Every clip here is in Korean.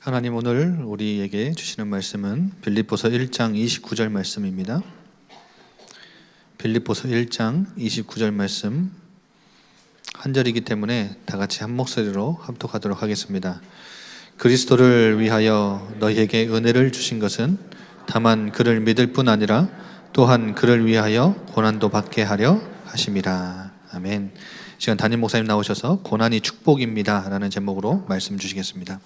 하나님 오늘 우리에게 주시는 말씀은 빌립보서 1장 29절 말씀입니다. 빌립보서 1장 29절 말씀 한 절이기 때문에 다 같이 한 목소리로 합독하도록 하겠습니다. 그리스도를 위하여 너희에게 은혜를 주신 것은 다만 그를 믿을 뿐 아니라 또한 그를 위하여 고난도 받게 하려 하심이라. 아멘. 시간 담임 목사님 나오셔서 고난이 축복입니다 라는 제목으로 말씀 주시겠습니다.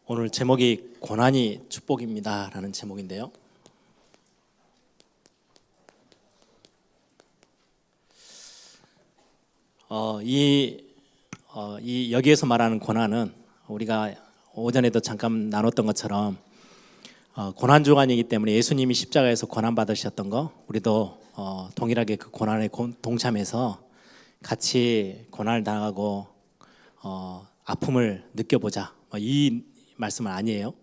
오늘 제목이 고난이 축복입니다 라는 제목인데요, 여기에서 말하는 고난은 우리가 오전에도 잠깐 나눴던 것처럼 고난주간이기 때문에 예수님이 십자가에서 고난 받으셨던 거 우리도 동일하게 그 고난에 동참해서 같이 고난을 당하고 아픔을 느껴보자, 이 말씀은 아니에요.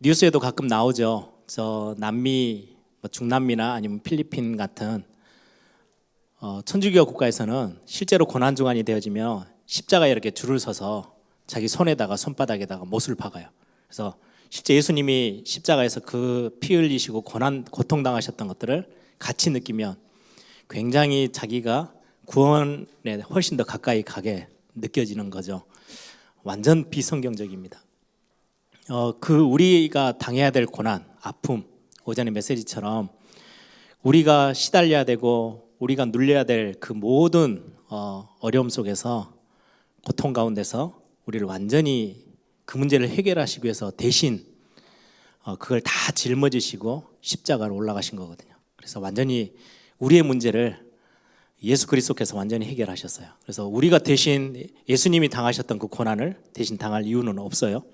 뉴스에도 가끔 나오죠. 저 남미, 중남미나 아니면 필리핀 같은 천주교 국가에서는 실제로 고난주간이 되어지면 십자가에 이렇게 줄을 서서 자기 손에다가 손바닥에다가 못을 박아요. 그래서 실제 예수님이 십자가에서 그 피 흘리시고 고통당하셨던 것들을 같이 느끼면 굉장히 자기가 구원에 훨씬 더 가까이 가게 느껴지는 거죠. 완전 비성경적입니다. 우리가 당해야 될 고난, 아픔, 오전의 메시지처럼 우리가 시달려야 되고 우리가 눌려야 될 그 모든 어려움 속에서, 고통 가운데서 우리를 완전히 그 문제를 해결하시기 위해서 대신 그걸 다 짊어지시고 십자가로 올라가신 거거든요. 그래서 완전히 우리의 문제를 예수 그리스도께서 완전히 해결하셨어요. 그래서 우리가 대신 예수님이 당하셨던 그 고난을 대신 당할 이유는 없어요.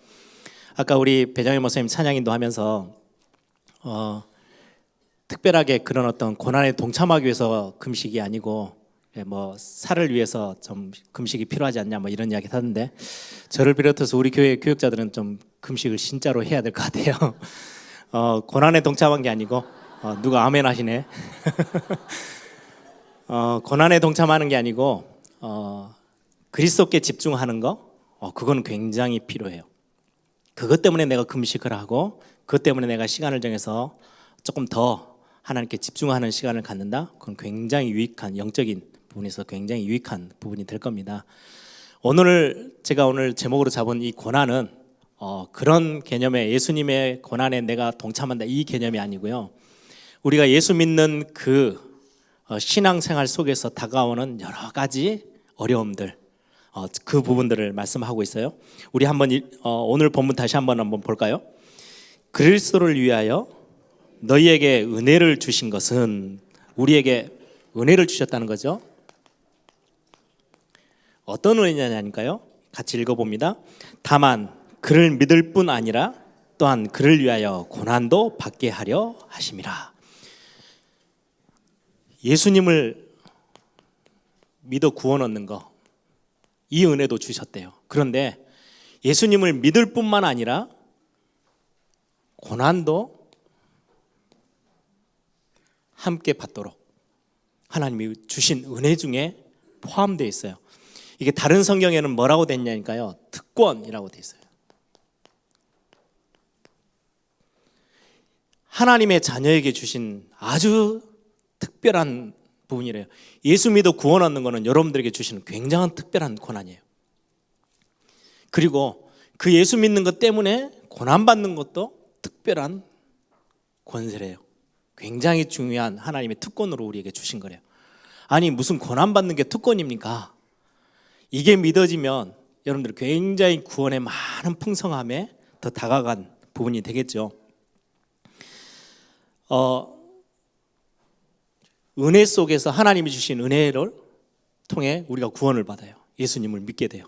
아까 우리 배장희 목사님 찬양인도 하면서 특별하게 그런 어떤 고난에 동참하기 위해서 금식이 아니고 살을 위해서 좀 금식이 필요하지 않냐 이런 이야기 하는데, 저를 비롯해서 우리 교회 교육자들은 좀 금식을 진짜로 해야 될 것 같아요. 고난에 동참한 게 아니고 누가 아멘 하시네. 고난에 동참하는 게 아니고 그리스도께 집중하는 거, 그건 굉장히 필요해요. 그것 때문에 내가 금식을 하고 그것 때문에 내가 시간을 정해서 조금 더 하나님께 집중하는 시간을 갖는다. 그건 굉장히 유익한, 영적인 부분에서 굉장히 유익한 부분이 될 겁니다. 제가 오늘 제목으로 잡은 이 고난은 그런 개념의, 예수님의 고난에 내가 동참한다 이 개념이 아니고요, 우리가 예수 믿는 그 신앙생활 속에서 다가오는 여러 가지 어려움들, 그 부분들을 말씀하고 있어요. 우리 한번 오늘 본문 다시 한번 볼까요? 그리스도를 위하여 너희에게 은혜를 주신 것은, 우리에게 은혜를 주셨다는 거죠. 어떤 은혜냐니까요? 같이 읽어봅니다. 다만 그를 믿을 뿐 아니라 또한 그를 위하여 고난도 받게 하려 하심이라. 예수님을 믿어 구원 얻는 거, 이 은혜도 주셨대요. 그런데 예수님을 믿을 뿐만 아니라 고난도 함께 받도록 하나님이 주신 은혜 중에 포함되어 있어요. 이게 다른 성경에는 뭐라고 돼 있냐니까요, 특권이라고 돼 있어요. 하나님의 자녀에게 주신 아주 특별한 부분이래요. 예수 믿어 구원 얻는 것은 여러분들에게 주시는 굉장한 특별한 고난이에요. 그리고 그 예수 믿는 것 때문에 고난 받는 것도 특별한 권세래요. 굉장히 중요한 하나님의 특권으로 우리에게 주신 거래요. 아니, 무슨 고난 받는 게 특권입니까? 이게 믿어지면 여러분들 굉장히 구원의 많은 풍성함에 더 다가간 부분이 되겠죠. 은혜 속에서 하나님이 주신 은혜를 통해 우리가 구원을 받아요. 예수님을 믿게 돼요.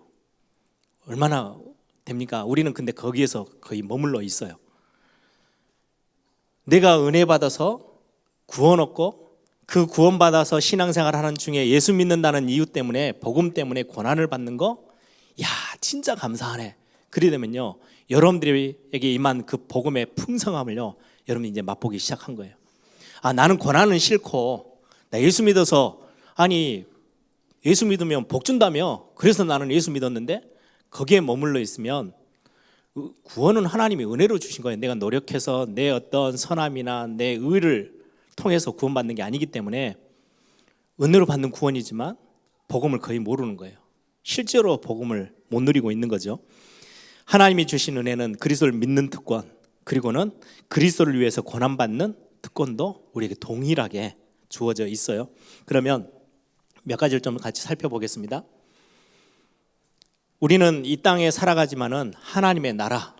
얼마나 됩니까? 우리는 근데 거기에서 거의 머물러 있어요. 내가 은혜 받아서 구원 얻고 그 구원 받아서 신앙생활 하는 중에 예수 믿는다는 이유 때문에, 복음 때문에 고난을 받는 거, 야, 진짜 감사하네. 그리 되면요, 여러분들에게 임한 그 복음의 풍성함을요, 여러분이 이제 맛보기 시작한 거예요. 나는 고난은 싫고 나 예수 믿어서, 아니 예수 믿으면 복 준다며. 그래서 나는 예수 믿었는데 거기에 머물러 있으면 구원은 하나님이 은혜로 주신 거예요. 내가 노력해서 내 어떤 선함이나 내 의를 통해서 구원받는 게 아니기 때문에 은혜로 받는 구원이지만 복음을 거의 모르는 거예요. 실제로 복음을 못 누리고 있는 거죠. 하나님이 주신 은혜는 그리스도를 믿는 특권, 그리고는 그리스도를 위해서 고난받는 특권도 우리에게 동일하게 주어져 있어요. 그러면 몇 가지를 좀 같이 살펴보겠습니다. 우리는 이 땅에 살아가지만은 하나님의 나라,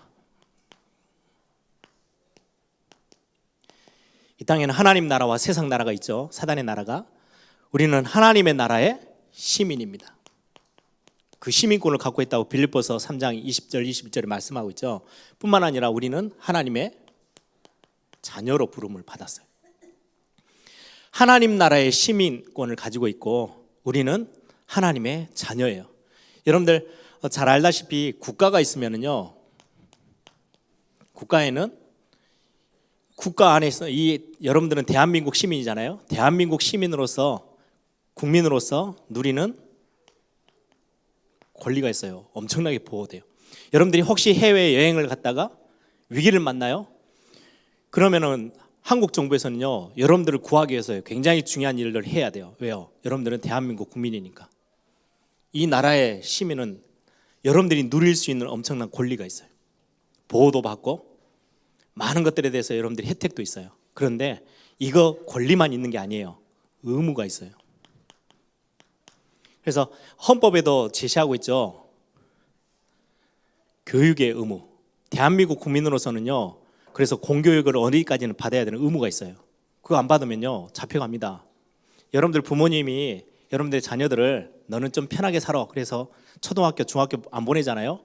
이 땅에는 하나님 나라와 세상 나라가 있죠. 사단의 나라가. 우리는 하나님의 나라의 시민입니다. 그 시민권을 갖고 있다고 빌립보서 3장 20절 21절에 말씀하고 있죠. 뿐만 아니라 우리는 하나님의 자녀로 부름을 받았어요. 하나님 나라의 시민권을 가지고 있고 우리는 하나님의 자녀예요. 여러분들 잘 알다시피 국가가 있으면은요, 국가에는 국가 안에서 여러분들은 대한민국 시민이잖아요. 대한민국 시민으로서 국민으로서 누리는 권리가 있어요. 엄청나게 보호돼요. 여러분들이 혹시 해외 여행을 갔다가 위기를 만나요? 그러면은 한국 정부에서는요, 여러분들을 구하기 위해서 굉장히 중요한 일을 해야 돼요. 왜요? 여러분들은 대한민국 국민이니까. 이 나라의 시민은 여러분들이 누릴 수 있는 엄청난 권리가 있어요. 보호도 받고 많은 것들에 대해서 여러분들이 혜택도 있어요. 그런데 이거 권리만 있는 게 아니에요. 의무가 있어요. 그래서 헌법에도 제시하고 있죠. 교육의 의무. 대한민국 국민으로서는요, 그래서 공교육을 어디까지는 받아야 되는 의무가 있어요. 그거 안 받으면요, 잡혀갑니다. 여러분들 부모님이 여러분들의 자녀들을 너는 좀 편하게 살아, 그래서 초등학교, 중학교 안 보내잖아요.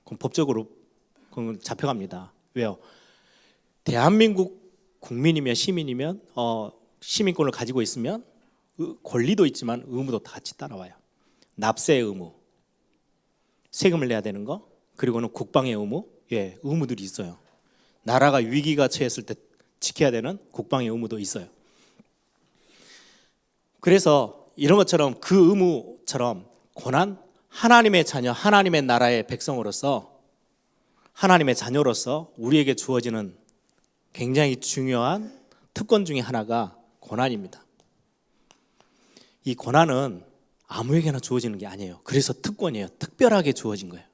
그럼 법적으로 그럼 잡혀갑니다. 왜요? 대한민국 국민이면 시민이면 시민권을 가지고 있으면 권리도 있지만 의무도 같이 따라와요. 납세 의무, 세금을 내야 되는 거, 그리고는 국방의 의무, 의무들이 있어요. 나라가 위기가 처했을 때 지켜야 되는 국방의 의무도 있어요. 그래서 이런 것처럼 그 의무처럼 고난, 하나님의 자녀, 하나님의 나라의 백성으로서, 하나님의 자녀로서 우리에게 주어지는 굉장히 중요한 특권 중에 하나가 고난입니다. 이 고난은 아무에게나 주어지는 게 아니에요. 그래서 특권이에요. 특별하게 주어진 거예요.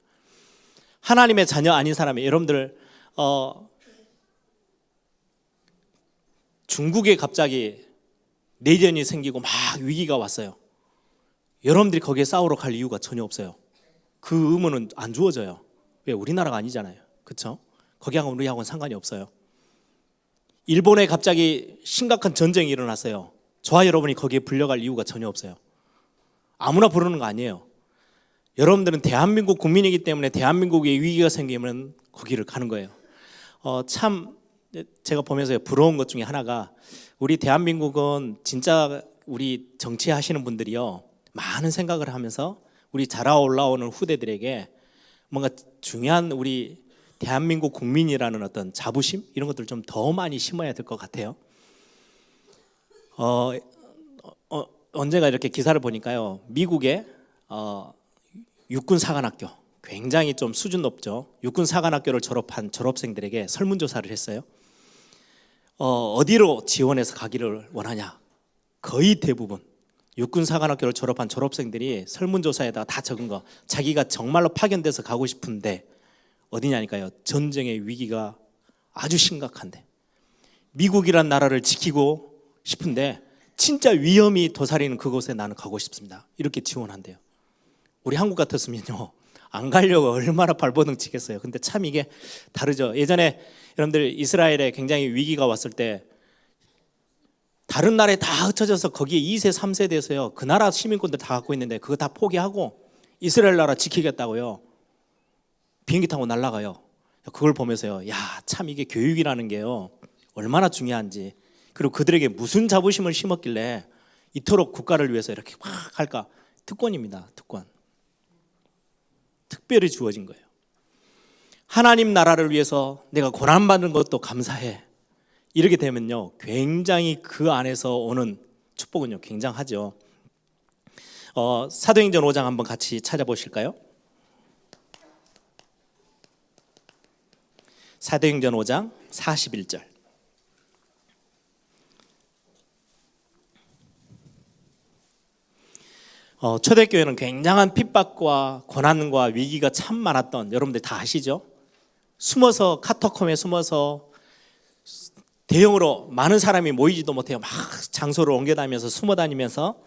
하나님의 자녀 아닌 사람이, 여러분들 중국에 갑자기 내전이 생기고 막 위기가 왔어요. 여러분들이 거기에 싸우러 갈 이유가 전혀 없어요. 그 의무는 안 주어져요. 왜? 우리나라가 아니잖아요. 그렇죠? 거기하고 우리하고는 상관이 없어요. 일본에 갑자기 심각한 전쟁이 일어났어요. 저와 여러분이 거기에 불려갈 이유가 전혀 없어요. 아무나 부르는 거 아니에요. 여러분들은 대한민국 국민이기 때문에 대한민국에 위기가 생기면 거기를 가는 거예요. 참 제가 보면서 부러운 것 중에 하나가, 우리 대한민국은 진짜 우리 정치하시는 분들이요, 많은 생각을 하면서 우리 자라 올라오는 후대들에게 뭔가 중요한 우리 대한민국 국민이라는 어떤 자부심, 이런 것들 좀 더 많이 심어야 될 것 같아요. 언제가 이렇게 기사를 보니까요, 미국의 육군사관학교, 굉장히 좀 수준 높죠. 육군사관학교를 졸업한 졸업생들에게 설문조사를 했어요. 어디로 지원해서 가기를 원하냐. 거의 대부분 육군사관학교를 졸업한 졸업생들이 설문조사에다가 다 적은 거, 자기가 정말로 파견돼서 가고 싶은데 어디냐니까요. 전쟁의 위기가 아주 심각한데, 미국이란 나라를 지키고 싶은데 진짜 위험이 도사리는 그곳에 나는 가고 싶습니다. 이렇게 지원한대요. 우리 한국 같았으면요, 안 가려고 얼마나 발버둥 치겠어요. 근데 참 이게 다르죠. 예전에 여러분들 이스라엘에 굉장히 위기가 왔을 때 다른 나라에 다 흩어져서 거기에 2세, 3세 돼서요, 그 나라 시민권들 다 갖고 있는데 그거 다 포기하고 이스라엘 나라 지키겠다고요, 비행기 타고 날아가요. 그걸 보면서요, 야, 참 이게 교육이라는 게요, 얼마나 중요한지, 그리고 그들에게 무슨 자부심을 심었길래 이토록 국가를 위해서 이렇게 확 할까. 특권입니다. 특권. 특별히 주어진 거예요. 하나님 나라를 위해서 내가 고난받는 것도 감사해. 이렇게 되면요, 굉장히 그 안에서 오는 축복은요, 굉장하죠. 사도행전 5장 한번 같이 찾아보실까요? 사도행전 5장 41절. 초대교회는 굉장한 핍박과 고난과 위기가 참 많았던, 여러분들 다 아시죠? 숨어서, 카타콤에 숨어서 대형으로 많은 사람이 모이지도 못해요. 막 장소를 옮겨 다니면서 숨어 다니면서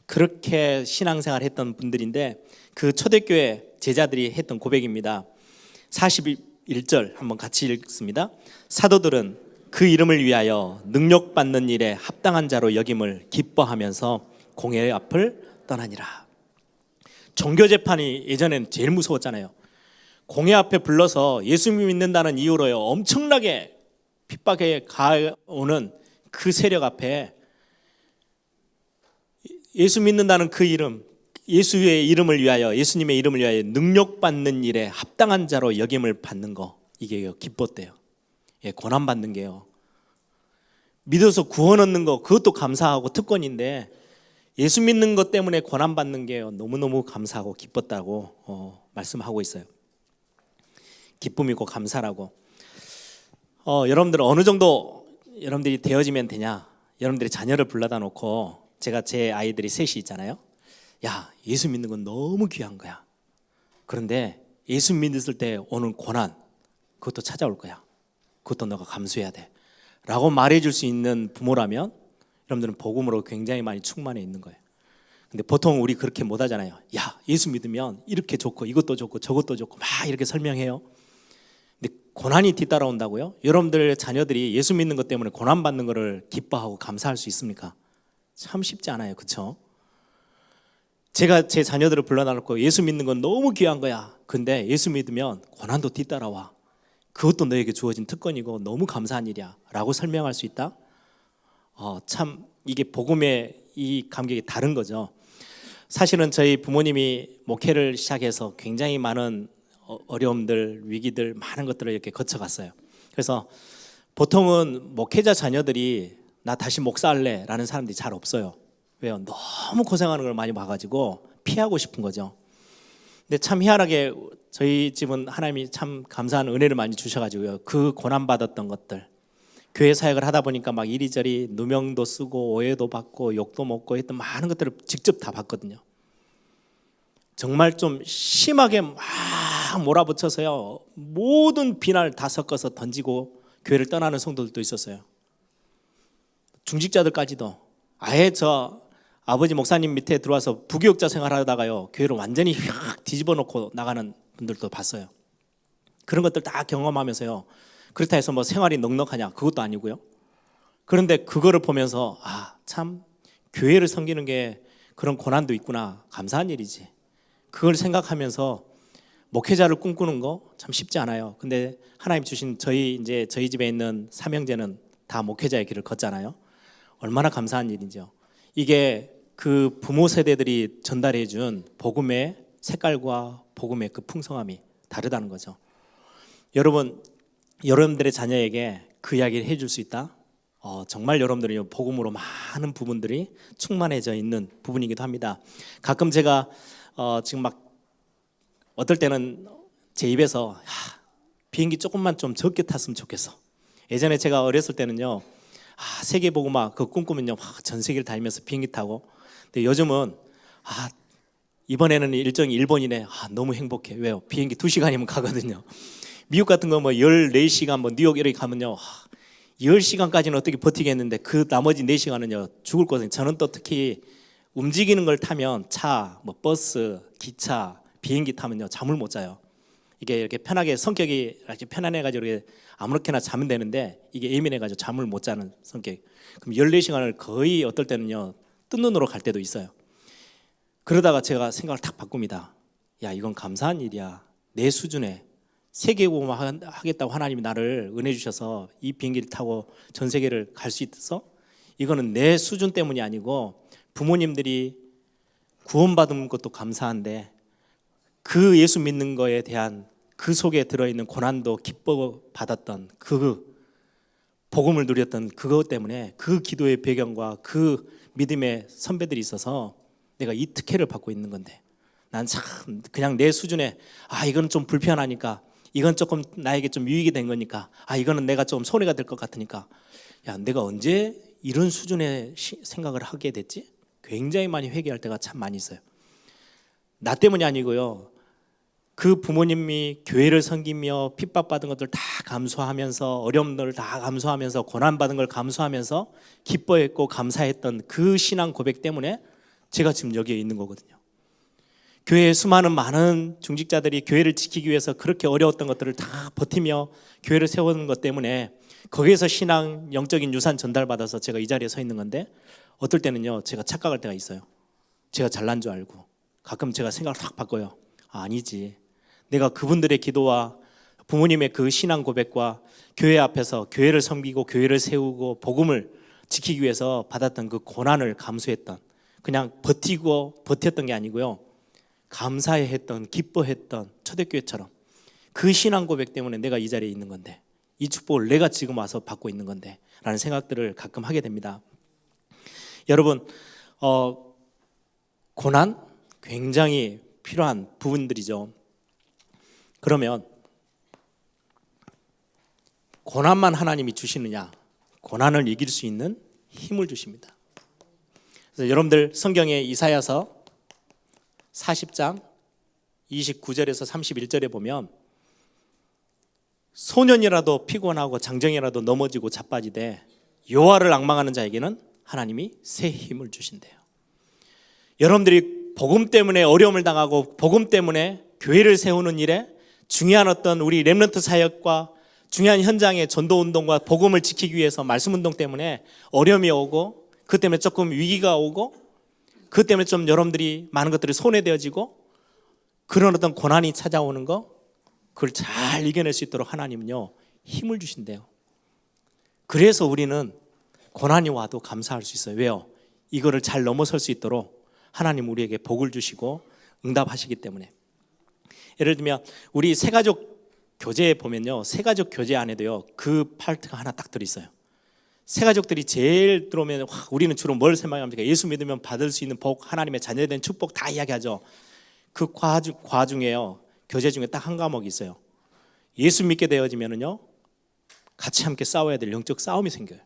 그렇게 신앙생활 했던 분들인데, 그 초대교회 제자들이 했던 고백입니다. 41절 한번 같이 읽습니다. 사도들은 그 이름을 위하여 능력받는 일에 합당한 자로 여김을 기뻐하면서 공회 앞을 떠나니라. 종교재판이 예전에는 제일 무서웠잖아요. 공회 앞에 불러서 예수 믿는다는 이유로 엄청나게 핍박에 가오는 그 세력 앞에 예수 믿는다는 그 이름, 예수의 이름을 위하여, 예수님의 이름을 위하여 능력받는 일에 합당한 자로 여김을 받는 거, 이게 기뻤대요. 고난받는 게요. 믿어서 구원 얻는 거, 그것도 감사하고 특권인데, 예수 믿는 것 때문에 고난받는 게 너무너무 감사하고 기뻤다고 말씀하고 있어요. 기쁨이고 감사라고. 여러분들은 어느 정도 여러분들이 되어지면 되냐? 여러분들이 자녀를 불러다 놓고, 제가 제 아이들이 셋이 있잖아요. 야, 예수 믿는 건 너무 귀한 거야. 그런데 예수 믿었을 때 오는 고난, 그것도 찾아올 거야. 그것도 너가 감수해야 돼 라고 말해줄 수 있는 부모라면 여러분들은 복음으로 굉장히 많이 충만해 있는 거예요. 근데 보통 우리 그렇게 못 하잖아요. 야, 예수 믿으면 이렇게 좋고 이것도 좋고 저것도 좋고 막 이렇게 설명해요. 근데 고난이 뒤따라온다고요? 여러분들 자녀들이 예수 믿는 것 때문에 고난받는 거를 기뻐하고 감사할 수 있습니까? 참 쉽지 않아요. 그렇죠? 제가 제 자녀들을 불러놓고 예수 믿는 건 너무 귀한 거야. 근데 예수 믿으면 고난도 뒤따라와. 그것도 너에게 주어진 특권이고 너무 감사한 일이야 라고 설명할 수 있다? 참 이게 복음의 이 감격이 다른 거죠. 사실은 저희 부모님이 목회를 시작해서 굉장히 많은 어려움들, 위기들, 많은 것들을 이렇게 거쳐갔어요. 그래서 보통은 목회자 자녀들이 나 다시 목사할래 라는 사람들이 잘 없어요. 왜요? 너무 고생하는 걸 많이 봐가지고 피하고 싶은 거죠. 근데 참 희한하게 저희 집은 하나님이 참 감사한 은혜를 많이 주셔가지고요, 그 고난받았던 것들, 교회 사역을 하다 보니까 막 이리저리 누명도 쓰고 오해도 받고 욕도 먹고 했던 많은 것들을 직접 다 봤거든요. 정말 좀 심하게 막 몰아붙여서요, 모든 비난을 다 섞어서 던지고 교회를 떠나는 성도들도 있었어요. 중직자들까지도. 아예 저 아버지 목사님 밑에 들어와서 부교육자 생활하다가요, 교회를 완전히 확 뒤집어 놓고 나가는 분들도 봤어요. 그런 것들 다 경험하면서요, 그렇다 해서 뭐 생활이 넉넉하냐, 그것도 아니고요. 그런데 그거를 보면서 참 교회를 섬기는 게 그런 고난도 있구나, 감사한 일이지. 그걸 생각하면서 목회자를 꿈꾸는 거 참 쉽지 않아요. 근데 하나님 주신 저희 집에 있는 삼형제는 다 목회자의 길을 걷잖아요. 얼마나 감사한 일인지요. 이게 그 부모 세대들이 전달해 준 복음의 색깔과 복음의 그 풍성함이 다르다는 거죠. 여러분들의 자녀에게 그 이야기를 해줄 수 있다? 정말 여러분들이 복음으로 많은 부분들이 충만해져 있는 부분이기도 합니다. 가끔 제가 지금 막 어떨 때는 제 입에서 비행기 조금만 좀 적게 탔으면 좋겠어. 예전에 제가 어렸을 때는요, 세계복음화 그 꿈꾸면요, 전 세계를 다니면서 비행기 타고. 근데 요즘은 이번에는 일정이 일본이네. 너무 행복해. 왜요? 비행기 2시간이면 가거든요. 미국 같은 거 뭐 14시간, 뭐 뉴욕 이렇게 가면요, 10시간까지는 어떻게 버티겠는데 그 나머지 4시간은요 죽을 거거든요. 저는 또 특히 움직이는 걸 타면 차, 뭐 버스, 기차, 비행기 타면요 잠을 못 자요. 이게 이렇게 편하게 성격이 이렇게 편안해가지고 이렇게 아무렇게나 자면 되는데, 이게 예민해가지고 잠을 못 자는 성격. 그럼 14시간을 거의 어떨 때는요 뜬 눈으로 갈 때도 있어요. 그러다가 제가 생각을 탁 바꿉니다. 야, 이건 감사한 일이야. 내 수준에 세계복음 하겠다고 하나님이 나를 은혜 주셔서 이 비행기를 타고 전 세계를 갈 수 있어? 이거는 내 수준 때문이 아니고 부모님들이 구원받은 것도 감사한데, 그 예수 믿는 거에 대한 그 속에 들어있는 고난도 기뻐 받았던 그 복음을 누렸던 그것 때문에, 그 기도의 배경과 그 믿음의 선배들이 있어서 내가 이 특혜를 받고 있는 건데 난 참 그냥 내 수준에 이건 좀 불편하니까 이건 조금 나에게 좀 유익이 된 거니까 이거는 내가 좀 손해가 될 것 같으니까 야 내가 언제 이런 수준의 생각을 하게 됐지? 굉장히 많이 회개할 때가 참 많이 있어요. 나 때문이 아니고요. 그 부모님이 교회를 섬기며 핍박받은 것들 다 감수하면서 어려움들을 다 감수하면서 고난받은 걸 감수하면서 기뻐했고 감사했던 그 신앙 고백 때문에 제가 지금 여기에 있는 거거든요. 교회에 수많은 많은 중직자들이 교회를 지키기 위해서 그렇게 어려웠던 것들을 다 버티며 교회를 세우는 것 때문에 거기에서 신앙 영적인 유산 전달받아서 제가 이 자리에 서 있는 건데 어떨 때는요 제가 착각할 때가 있어요. 제가 잘난 줄 알고 가끔 제가 생각을 확 바꿔요. 아니지, 내가 그분들의 기도와 부모님의 그 신앙 고백과 교회 앞에서 교회를 섬기고 교회를 세우고 복음을 지키기 위해서 받았던 그 고난을 감수했던, 그냥 버텼던 게 아니고요, 감사했던, 기뻐했던 초대교회처럼 그 신앙 고백 때문에 내가 이 자리에 있는 건데, 이 축복을 내가 지금 와서 받고 있는 건데 라는 생각들을 가끔 하게 됩니다. 여러분, 고난 굉장히 필요한 부분들이죠. 그러면 고난만 하나님이 주시느냐? 고난을 이길 수 있는 힘을 주십니다. 그래서 여러분들 성경의 이사야서 40장 29절에서 31절에 보면 소년이라도 피곤하고 장정이라도 넘어지고 자빠지되 여호와를 앙망하는 자에게는 하나님이 새 힘을 주신대요. 여러분들이 복음 때문에 어려움을 당하고 복음 때문에 교회를 세우는 일에 중요한 어떤 우리 렘넌트 사역과 중요한 현장의 전도운동과 복음을 지키기 위해서 말씀운동 때문에 어려움이 오고 그 때문에 조금 위기가 오고 그 때문에 좀 여러분들이 많은 것들이 손해되어지고 그런 어떤 고난이 찾아오는 거, 그걸 잘 이겨낼 수 있도록 하나님은요 힘을 주신대요. 그래서 우리는 고난이 와도 감사할 수 있어요. 왜요? 이거를 잘 넘어설 수 있도록 하나님 우리에게 복을 주시고 응답하시기 때문에. 예를 들면 우리 새가족 교제에 보면요, 새가족 교제 안에도요 그 파트가 하나 딱 들어있어요. 새가족들이 제일 들어오면 우리는 주로 뭘 생각합니까? 예수 믿으면 받을 수 있는 복, 하나님의 자녀된 축복 다 이야기하죠. 그 과 중에요, 교제 중에 딱 한 과목이 있어요. 예수 믿게 되어지면은요 같이 함께 싸워야 될 영적 싸움이 생겨요.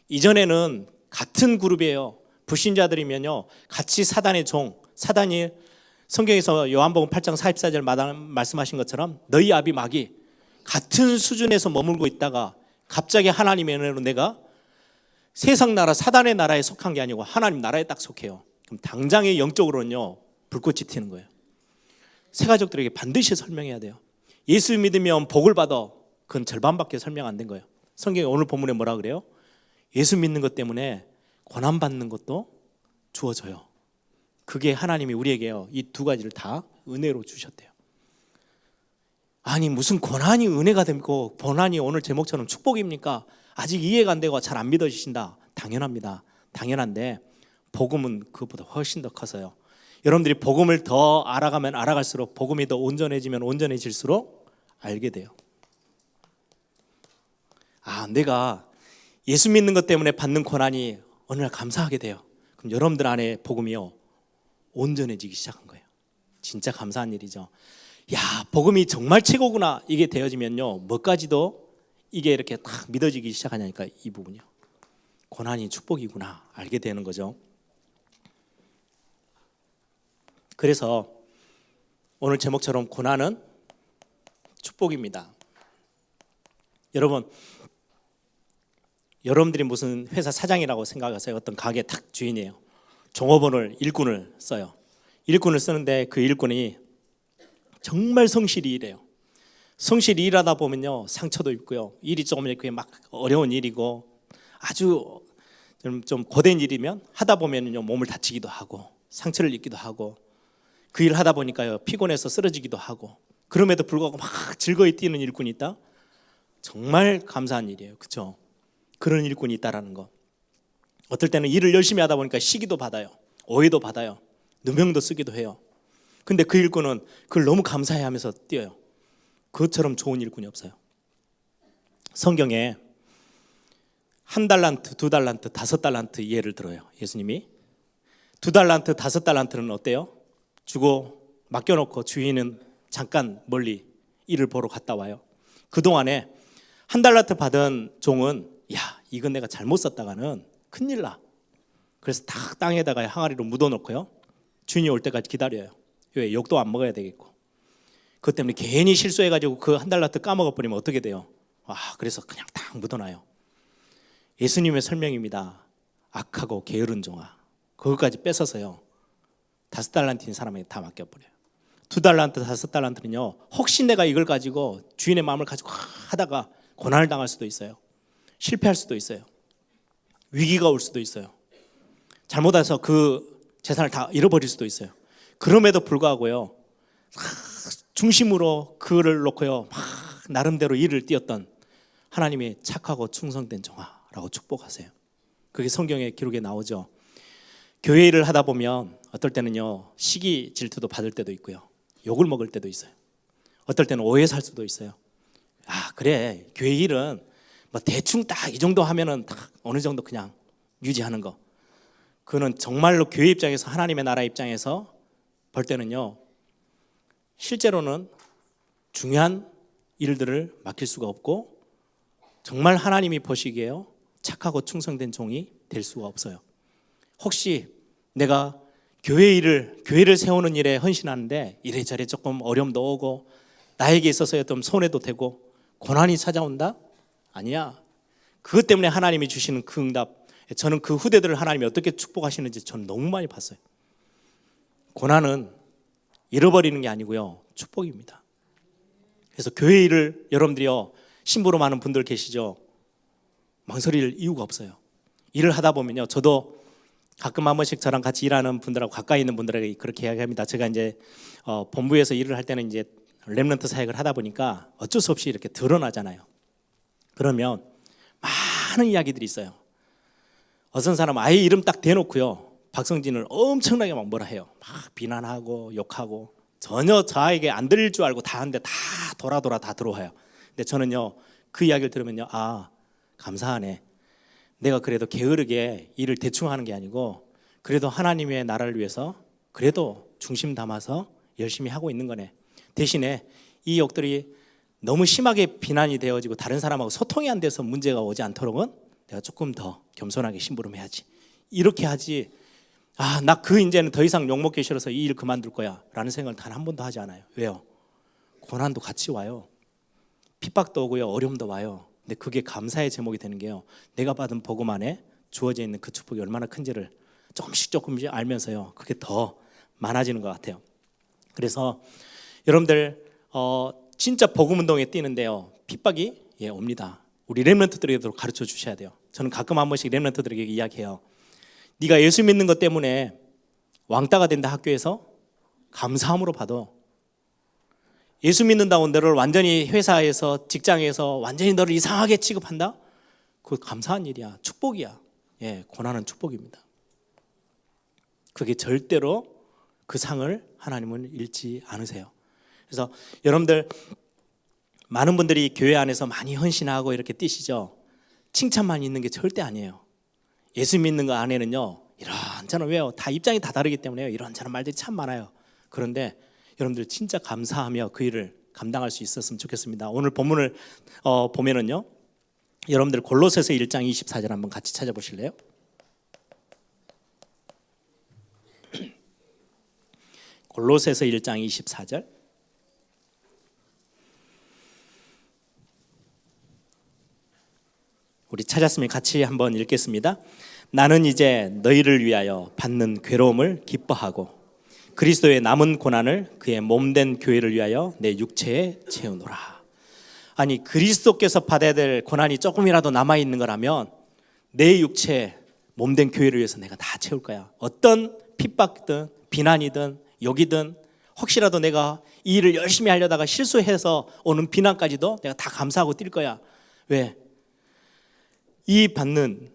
이전에는 같은 그룹이에요. 불신자들이면요 같이 사단의 종, 사단이 성경에서 요한복음 8장 44절 말씀하신 것처럼 너희 아비 마귀 같은 수준에서 머물고 있다가 갑자기 하나님의 은혜로 내가 세상 나라 사단의 나라에 속한 게 아니고 하나님 나라에 딱 속해요. 그럼 당장의 영적으로는요 불꽃이 튀는 거예요. 새가족들에게 반드시 설명해야 돼요. 예수 믿으면 복을 받아. 그건 절반밖에 설명 안 된 거예요. 성경에 오늘 본문에 뭐라 그래요? 예수 믿는 것 때문에 고난받는 것도 주어져요. 그게 하나님이 우리에게요 이 두 가지를 다 은혜로 주셨대요. 아니 무슨 고난이 은혜가 되고 고난이 오늘 제목처럼 축복입니까? 아직 이해가 안 되고 잘 안 믿어지신다. 당연합니다. 당연한데 복음은 그것보다 훨씬 더 커서요. 여러분들이 복음을 더 알아가면 알아갈수록 복음이 더 온전해지면 온전해질수록 알게 돼요. 내가 예수 믿는 것 때문에 받는 고난이 어느 날 감사하게 돼요. 그럼 여러분들 안에 복음이요 온전해지기 시작한 거예요. 진짜 감사한 일이죠. 야, 복음이 정말 최고구나 이게 되어지면요 뭐까지도 이게 이렇게 딱 믿어지기 시작하냐니까 이 부분이요. 고난이 축복이구나 알게 되는 거죠. 그래서 오늘 제목처럼 고난은 축복입니다. 여러분들이 무슨 회사 사장이라고 생각하세요? 어떤 가게 탁 주인이에요. 종업원을 일꾼을 써요. 일꾼을 쓰는데 그 일꾼이 정말 성실히 일해요. 성실히 일하다 보면요 상처도 입고요, 일이 조금 이렇게 막 어려운 일이고 아주 좀 고된 일이면 하다 보면요 몸을 다치기도 하고 상처를 입기도 하고 그 일 하다 보니까요 피곤해서 쓰러지기도 하고 그럼에도 불구하고 막 즐거이 뛰는 일꾼이 있다. 정말 감사한 일이에요. 그렇죠? 그런 일꾼이 있다라는 거. 어떨 때는 일을 열심히 하다 보니까 시기도 받아요. 오해도 받아요. 누명도 쓰기도 해요. 근데 그 일꾼은 그걸 너무 감사해하면서 뛰어요. 그것처럼 좋은 일꾼이 없어요. 성경에 1달란트, 2달란트, 5달란트 예를 들어요. 예수님이 2달란트, 5달란트는 어때요? 주고 맡겨놓고 주인은 잠깐 멀리 일을 보러 갔다 와요. 그동안에 1달란트 받은 종은 야, 이건 내가 잘못 썼다가는 큰일 나. 그래서 딱 땅에다가 항아리로 묻어놓고요. 주인이 올 때까지 기다려요. 왜? 욕도 안 먹어야 되겠고. 그것 때문에 괜히 실수해가지고 그 1달란트 까먹어버리면 어떻게 돼요? 그래서 그냥 딱 묻어놔요. 예수님의 설명입니다. 악하고 게으른 종아. 그것까지 뺏어서요. 5달란트인 사람에게 다 맡겨버려요. 2달란트, 5달란트는요. 혹시 내가 이걸 가지고 주인의 마음을 가지고 하다가 고난을 당할 수도 있어요. 실패할 수도 있어요. 위기가 올 수도 있어요. 잘못해서 그 재산을 다 잃어버릴 수도 있어요. 그럼에도 불구하고요. 중심으로 그를 놓고요. 막 나름대로 일을 띄었던 하나님의 착하고 충성된 종아라고 축복하세요. 그게 성경의 기록에 나오죠. 교회 일을 하다 보면 어떨 때는요. 시기 질투도 받을 때도 있고요. 욕을 먹을 때도 있어요. 어떨 때는 오해 살 수도 있어요. 그래. 교회 일은 뭐 대충 딱 이 정도 하면은 딱 어느 정도 그냥 유지하는 거. 그거는 정말로 교회 입장에서 하나님의 나라 입장에서 볼 때는요. 실제로는 중요한 일들을 맡길 수가 없고 정말 하나님이 보시기에요. 착하고 충성된 종이 될 수가 없어요. 혹시 내가 교회를 세우는 일에 헌신하는데 이래저래 조금 어려움도 오고 나에게 있어서 좀 손해도 되고 고난이 찾아온다? 아니야. 그것 때문에 하나님이 주시는 그 응답, 저는 그 후대들을 하나님이 어떻게 축복하시는지 저는 너무 많이 봤어요. 고난은 잃어버리는 게 아니고요. 축복입니다. 그래서 교회 일을 여러분들이요. 신부로 많은 분들 계시죠? 망설일 이유가 없어요. 일을 하다 보면요. 저도 가끔 한 번씩 저랑 같이 일하는 분들하고 가까이 있는 분들에게 그렇게 이야기합니다. 제가 이제 본부에서 일을 할 때는 이제 렘넌트 사역을 하다 보니까 어쩔 수 없이 이렇게 드러나잖아요. 그러면 많은 이야기들이 있어요. 어떤 사람은 아예 이름 딱 대놓고요. 박성진을 엄청나게 막 뭐라 해요. 막 비난하고 욕하고 전혀 저에게 안 들릴 줄 알고 다 하는데 다 돌아 다 들어와요. 근데 저는요. 그 이야기를 들으면요. 감사하네. 내가 그래도 게으르게 일을 대충 하는 게 아니고 그래도 하나님의 나라를 위해서 그래도 중심 담아서 열심히 하고 있는 거네. 대신에 이 욕들이 너무 심하게 비난이 되어지고 다른 사람하고 소통이 안 돼서 문제가 오지 않도록은 내가 조금 더 겸손하게 심부름해야지. 이렇게 하지. 나 이제는 더 이상 욕 먹기 싫어서 이 일 그만둘 거야 라는 생각을 단 한 번도 하지 않아요. 왜요? 고난도 같이 와요. 핍박도 오고요. 어려움도 와요. 근데 그게 감사의 제목이 되는 게요. 내가 받은 복음 안에 주어져 있는 그 축복이 얼마나 큰지를 조금씩 알면서요. 그게 더 많아지는 것 같아요. 그래서 여러분들 진짜 복음 운동에 뛰는데요. 핍박이 옵니다. 우리 렘넌트들에게도 가르쳐 주셔야 돼요. 저는 가끔 한 번씩 렘넌트들에게 이야기해요. 네가 예수 믿는 것 때문에 왕따가 된다 학교에서 감사함으로 받아. 예수 믿는다고 너를 완전히 회사에서 직장에서 완전히 너를 이상하게 취급한다? 그거 감사한 일이야. 축복이야. 고난은 축복입니다. 그게 절대로 그 상을 하나님은 잃지 않으세요. 그래서 여러분들 많은 분들이 교회 안에서 많이 헌신하고 이렇게 뛰시죠. 칭찬만 있는 게 절대 아니에요. 예수 믿는 거 안에는요. 이런저런 왜요? 다 입장이 다 다르기 때문에요. 이런저런 말들이 참 많아요. 그런데 여러분들 진짜 감사하며 그 일을 감당할 수 있었으면 좋겠습니다. 오늘 본문을 보면은요. 여러분들 골로새서 1장 24절 한번 같이 찾아보실래요? 골로새서 1장 24절. 우리 찾았으면 같이 한번 읽겠습니다. 나는 이제 너희를 위하여 받는 괴로움을 기뻐하고 그리스도의 남은 고난을 그의 몸된 교회를 위하여 내 육체에 채우노라. 아니 그리스도께서 받아야 될 고난이 조금이라도 남아있는 거라면 내 육체 몸된 교회를 위해서 내가 다 채울 거야. 어떤 핍박이든 비난이든 욕이든 혹시라도 내가 이 일을 열심히 하려다가 실수해서 오는 비난까지도 내가 다 감사하고 뛸 거야. 왜? 이 받는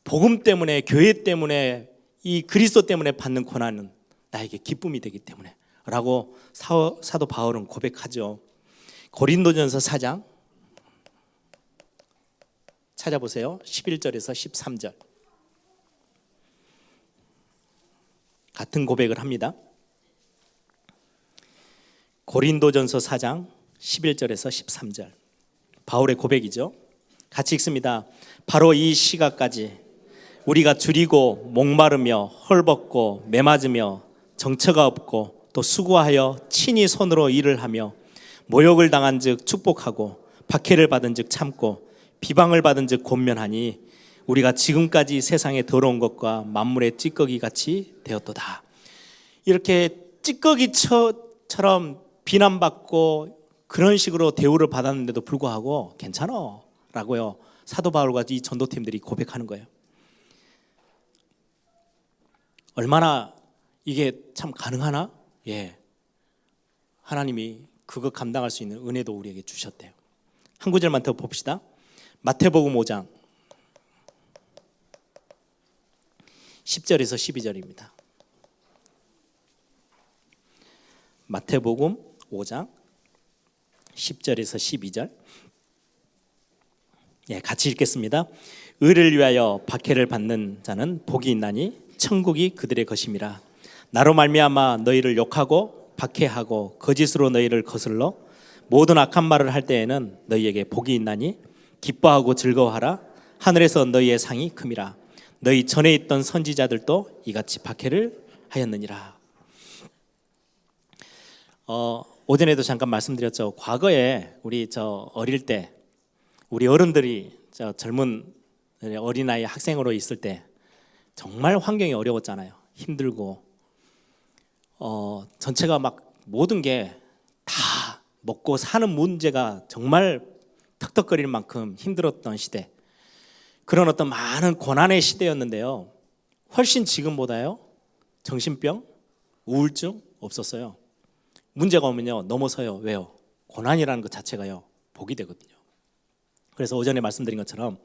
복음 때문에 교회 때문에 이 그리스도 때문에 받는 고난은 나에게 기쁨이 되기 때문에 라고 사도 바울은 고백하죠. 고린도전서 4장 찾아보세요. 11절에서 13절. 같은 고백을 합니다. 고린도전서 4장 11절에서 13절. 바울의 고백이죠. 같이 읽습니다. 바로 이 시각까지 우리가 줄이고 목마르며 헐벗고 매맞으며 정처가 없고 또 수고하여 친히 손으로 일을 하며 모욕을 당한즉 축복하고 박해를 받은즉 참고 비방을 받은즉 권면하니 우리가 지금까지 세상에 더러운 것과 만물의 찌꺼기 같이 되었도다. 이렇게 찌꺼기처럼 비난받고 그런 식으로 대우를 받았는데도 불구하고 괜찮아 라고요, 사도 바울과 이 전도팀들이 고백하는 거예요. 얼마나 이게 참 가능하나? 예, 하나님이 그거 감당할 수 있는 은혜도 우리에게 주셨대요. 한 구절만 더 봅시다. 마태복음 5장 10절에서 12절입니다. 마태복음 5장 10절에서 12절. 예, 같이 읽겠습니다. 의를 위하여 박해를 받는 자는 복이 있나니 천국이 그들의 것임이라. 나로 말미암아 너희를 욕하고 박해하고 거짓으로 너희를 거슬러 모든 악한 말을 할 때에는 너희에게 복이 있나니 기뻐하고 즐거워하라. 하늘에서 너희의 상이 큼이라. 너희 전에 있던 선지자들도 이같이 박해를 하였느니라. 오전에도 잠깐 말씀드렸죠. 과거에 우리 어릴 때 우리 어른들이 젊은 어린아이 학생으로 있을 때 정말 환경이 어려웠잖아요. 힘들고 전체가 막 모든 게 다 먹고 사는 문제가 정말 턱턱거릴 만큼 힘들었던 시대, 그런 어떤 많은 고난의 시대였는데요. 훨씬 지금보다요 정신병, 우울증 없었어요. 문제가 오면요 넘어서요. 왜요? 고난이라는 것 자체가요 복이 되거든요. 그래서 오전에 말씀드린 것처럼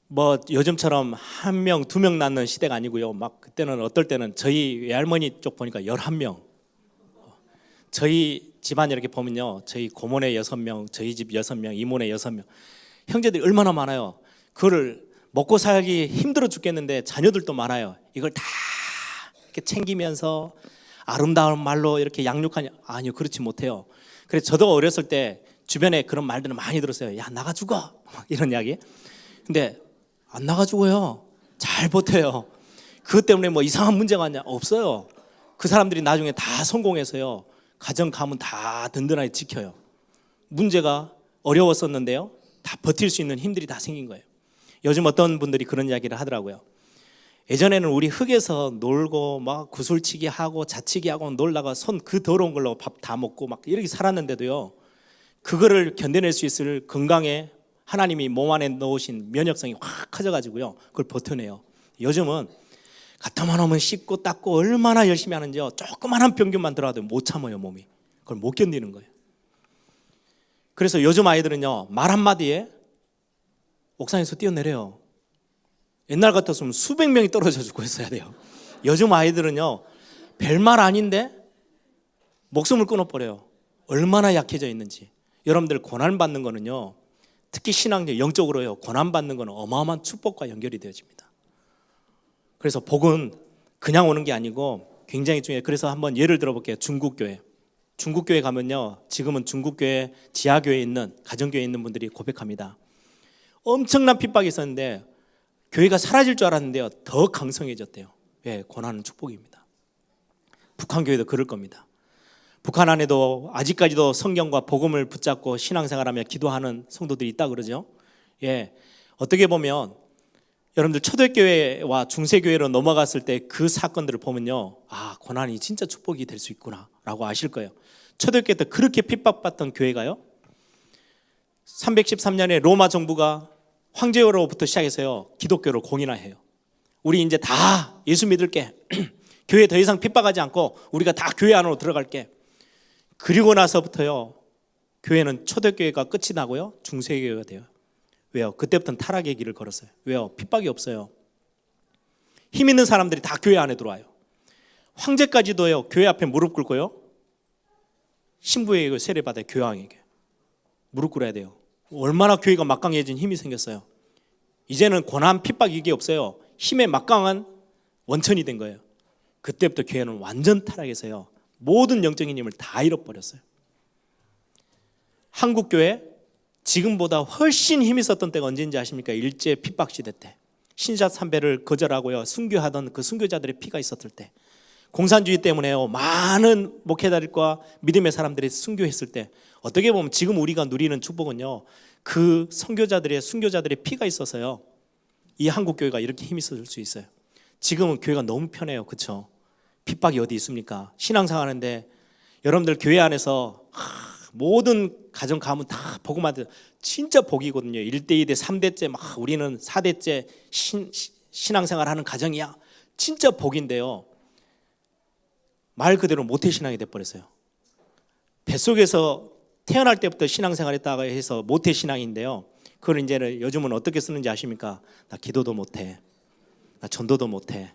뭐 요즘처럼 한 명, 두 명 낳는 시대가 아니고요. 막 그때는 어떨 때는 저희 외할머니 쪽 보니까 11명, 저희 집안 이렇게 보면요 저희 고모네 6명, 저희 집 6명, 이모네 6명, 형제들이 얼마나 많아요. 그거를 먹고 살기 힘들어 죽겠는데 자녀들도 많아요. 이걸 다 이렇게 챙기면서 아름다운 말로 이렇게 양육하냐? 아니요, 그렇지 못해요. 그래서 저도 어렸을 때 주변에 그런 말들을 많이 들었어요. 야, 나가 죽어, 이런 이야기. 근데 안 나가 죽어요. 잘 버텨요. 그것 때문에 뭐 이상한 문제가 있냐? 없어요. 그 사람들이 나중에 다 성공해서요 가정 가문 다 든든하게 지켜요. 문제가 어려웠었는데요 다 버틸 수 있는 힘들이 다 생긴 거예요. 요즘 어떤 분들이 그런 이야기를 하더라고요. 예전에는 우리 흙에서 놀고 막 구슬치기 하고 자치기 하고 놀다가 손 그 더러운 걸로 밥 다 먹고 막 이렇게 살았는데도요 그거를 견뎌낼 수 있을 건강에 하나님이 몸 안에 넣으신 면역성이 확 커져가지고요 그걸 버텨내요. 요즘은 갖다만 오면 씻고 닦고 얼마나 열심히 하는지요. 조그만한 병균만 들어와도 못 참아요. 몸이 그걸 못 견디는 거예요. 그래서 요즘 아이들은요 말 한마디에 옥상에서 뛰어내려요. 옛날 같았으면 수백 명이 떨어져 죽고 했어야 돼요. 요즘 아이들은요 별말 아닌데 목숨을 끊어버려요. 얼마나 약해져 있는지. 여러분들 고난받는 거는요 특히 신앙적 영적으로요 고난받는 거는 어마어마한 축복과 연결이 되어집니다. 그래서 복은 그냥 오는 게 아니고 굉장히 중요해요. 그래서 한번 예를 들어볼게요. 중국교회 가면요 지금은 중국교회 지하교회에 있는 가정교회에 있는 분들이 고백합니다. 엄청난 핍박이 있었는데 교회가 사라질 줄 알았는데요 더 강성해졌대요. 왜? 고난은 축복입니다. 북한 교회도 그럴 겁니다. 북한 안에도 아직까지도 성경과 복음을 붙잡고 신앙생활하며 기도하는 성도들이 있다 그러죠. 예, 어떻게 보면 여러분들 초대교회와 중세교회로 넘어갔을 때 그 사건들을 보면요 아 고난이 진짜 축복이 될 수 있구나 라고 아실 거예요. 초대교회 때 그렇게 핍박받던 교회가요 313년에 로마 정부가 황제로부터 시작해서요 기독교를 공인화해요. 우리 이제 다 예수 믿을게 교회 더 이상 핍박하지 않고 우리가 다 교회 안으로 들어갈게. 그리고 나서부터요 교회는 초대교회가 끝이 나고요 중세교회가 돼요. 왜요? 그때부터는 타락의 길을 걸었어요. 왜요? 핍박이 없어요. 힘 있는 사람들이 다 교회 안에 들어와요. 황제까지도요 교회 앞에 무릎 꿇고요 신부에게 세례받아요. 교황에게 무릎 꿇어야 돼요. 얼마나 교회가 막강해진 힘이 생겼어요. 이제는 고난 핍박 이게 없어요. 힘의 막강한 원천이 된 거예요. 그때부터 교회는 완전 타락해서요. 모든 영적인 힘을 다 잃어버렸어요. 한국 교회 지금보다 훨씬 힘이 있었던 때가 언제인지 아십니까? 일제 핍박 시대 때. 신사 참배를 거절하고요. 순교하던 그 순교자들의 피가 있었을 때. 공산주의 때문에요. 많은 목회자들과 믿음의 사람들이 순교했을 때 어떻게 보면 지금 우리가 누리는 축복은요. 그 선교자들의 순교자들의 피가 있어서요. 이 한국 교회가 이렇게 힘이 있을 수 있어요. 지금은 교회가 너무 편해요. 그렇죠? 핍박이 어디 있습니까? 신앙생활 하는데 여러분들 교회 안에서 모든 가정 가문 다 복음만 진짜 복이거든요. 1대, 2대, 3대째 막 우리는 4대째 신앙생활 하는 가정이야. 진짜 복인데요. 말 그대로 모태신앙이 돼버렸어요. 뱃속에서 태어날 때부터 신앙생활했다가 해서 모태신앙인데요. 그걸 이제는 요즘은 어떻게 쓰는지 아십니까? 나 기도도 못해. 나 전도도 못해.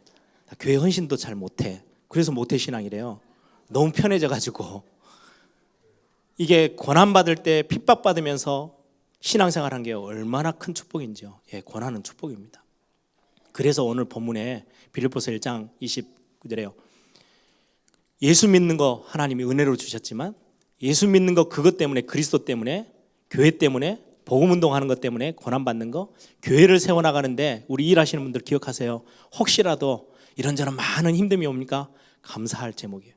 나 교회 헌신도 잘 못해. 그래서 모태신앙이래요. 너무 편해져가지고 이게 고난받을 때 핍박받으면서 신앙생활한 게 얼마나 큰 축복인지요. 예, 고난은 축복입니다. 그래서 오늘 본문에 빌립보서 1장 29절에요. 예수 믿는 거 하나님이 은혜로 주셨지만 예수 믿는 거 그것 때문에 그리스도 때문에 교회 때문에 복음 운동하는 것 때문에 고난받는 거 교회를 세워나가는데 우리 일하시는 분들 기억하세요. 혹시라도 이런저런 많은 힘듦이 옵니까? 감사할 제목이에요.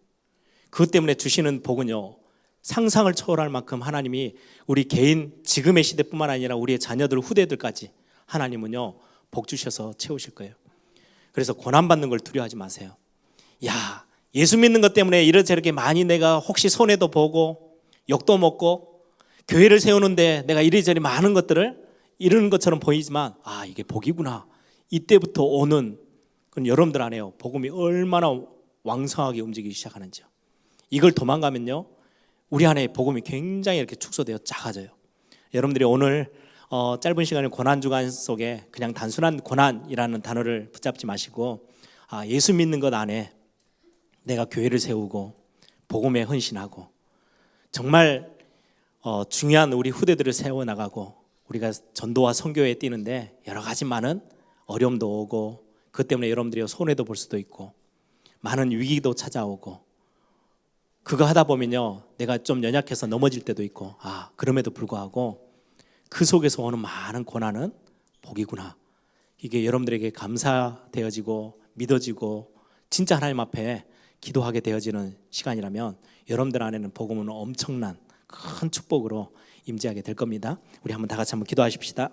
그것 때문에 주시는 복은요. 상상을 초월할 만큼 하나님이 우리 개인 지금의 시대뿐만 아니라 우리의 자녀들 후대들까지 하나님은요. 복 주셔서 채우실 거예요. 그래서 고난받는 걸 두려워하지 마세요. 야, 예수 믿는 것 때문에 이렇게 많이 내가 혹시 손해도 보고 욕도 먹고 교회를 세우는데 내가 이리저리 많은 것들을 이러는 것처럼 보이지만 아 이게 복이구나. 이때부터 오는 그건 여러분들 안에요. 복음이 얼마나 왕성하게 움직이기 시작하는지요. 이걸 도망가면요. 우리 안에 복음이 굉장히 이렇게 축소되어 작아져요. 여러분들이 오늘 짧은 시간에 고난주간 속에 그냥 단순한 고난이라는 단어를 붙잡지 마시고 아 예수 믿는 것 안에 내가 교회를 세우고 복음에 헌신하고 정말 중요한 우리 후대들을 세워나가고 우리가 전도와 선교에 뛰는데 여러 가지 많은 어려움도 오고 그것 때문에 여러분들이 손해도 볼 수도 있고 많은 위기도 찾아오고 그거 하다 보면요 내가 좀 연약해서 넘어질 때도 있고 아 그럼에도 불구하고 그 속에서 오는 많은 고난은 복이구나. 이게 여러분들에게 감사되어지고 믿어지고 진짜 하나님 앞에 기도하게 되어지는 시간이라면 여러분들 안에는 복음은 엄청난 큰 축복으로 임재하게 될 겁니다. 우리 한번 다 같이 한번 기도하십시다.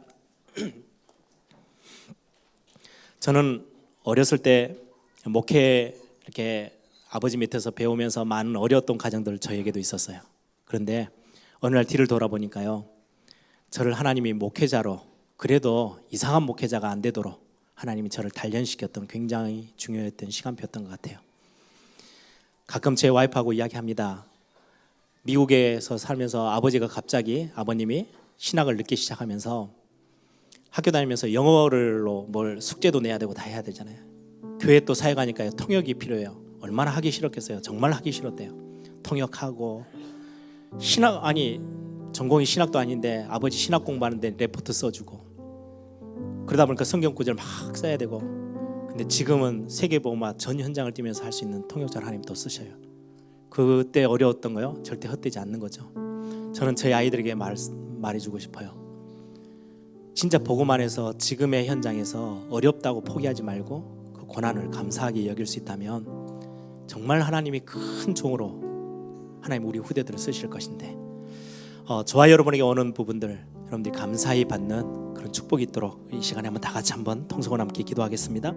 저는 어렸을 때 목회 이렇게 아버지 밑에서 배우면서 많은 어려웠던 가정들 저에게도 있었어요. 그런데 어느 날 뒤를 돌아보니까요. 저를 하나님이 목회자로 그래도 이상한 목회자가 안 되도록 하나님이 저를 단련시켰던 굉장히 중요했던 시간표였던 것 같아요. 가끔 제 와이프하고 이야기합니다. 미국에서 살면서 아버지가 갑자기 아버님이 신학을 늦게 시작하면서 학교 다니면서 영어를로 뭘 숙제도 내야 되고 다 해야 되잖아요. 교회 또 사회 가니까요. 통역이 필요해요. 얼마나 하기 싫었겠어요. 정말 하기 싫었대요. 통역하고 신학 전공이 신학도 아닌데 아버지 신학 공부하는데 레포트 써주고 그러다 보니까 성경 구절 막 써야 되고 근데 지금은 세계복음화 전 현장을 뛰면서 할 수 있는 통역자를 하나님 또 쓰셔요. 그때 어려웠던 거요. 절대 헛되지 않는 거죠. 저는 저희 아이들에게 말해주고 싶어요. 진짜 복음 안에서 지금의 현장에서 어렵다고 포기하지 말고 그 고난을 감사하게 여길 수 있다면 정말 하나님이 큰 종으로 하나님 우리 후대들을 쓰실 것인데 저와 여러분에게 오는 부분들 여러분들이 감사히 받는 그런 축복이 있도록 이 시간에 한번 다 같이 한번 통성을 함께 기도하겠습니다.